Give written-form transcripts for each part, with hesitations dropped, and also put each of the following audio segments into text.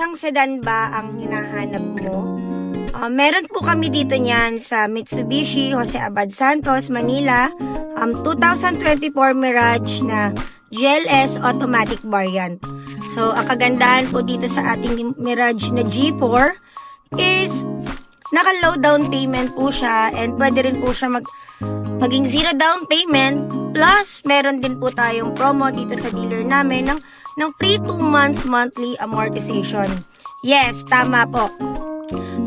isang sedan ba ang hinahanap mo? Meron po kami dito niyan sa Mitsubishi Jose Abad Santos, Manila. 2024 Mirage na GLS automatic variant. So, ang kagandahan po dito sa ating Mirage na G4 is naka-low down payment po siya and pwede rin po siya maging zero down payment. Plus, meron din po tayong promo dito sa dealer namin ng free 2 months monthly amortization. Yes, tama po.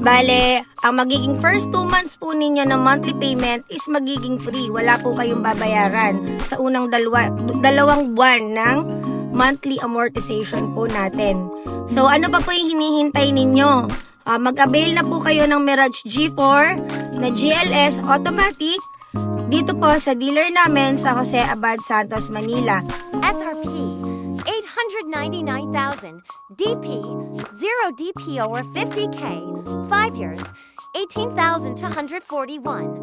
Bale, ang magiging first 2 months po ninyo na monthly payment is magiging free. Wala po kayong babayaran sa unang dalawang buwan ng monthly amortization po natin. So, ano pa po yung hinihintay ninyo? Mag-avail na po kayo ng Mirage G4 na GLS automatic dito po sa dealer namin sa Jose Abad Santos, Manila. SRP 899,000, DP 0 DPO or 50K, 5 years, 18,241.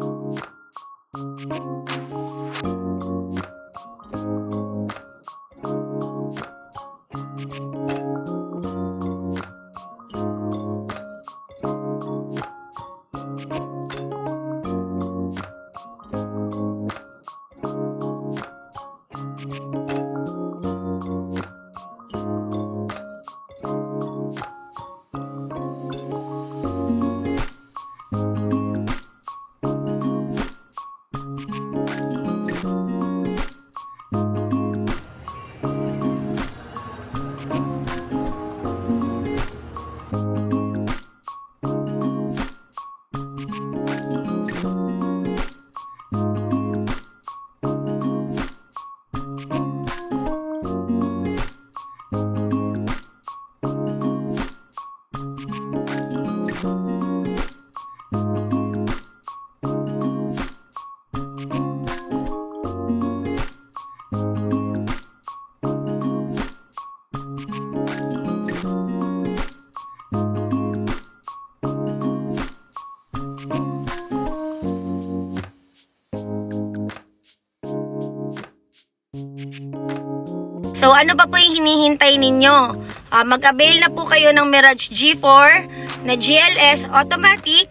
So, ano pa po yung hinihintay ninyo? Mag-avail na po kayo ng Mirage G4 na GLS automatic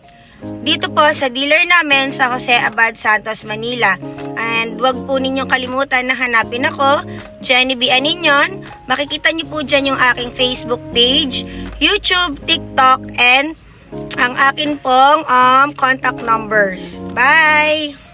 dito po sa dealer namin sa Jose Abad Santos, Manila. And wag po ninyong kalimutan na hanapin ako, Jenny B. Aninyon. Makikita niyo po dyan yung aking Facebook page, YouTube, TikTok, and ang akin pong contact numbers. Bye!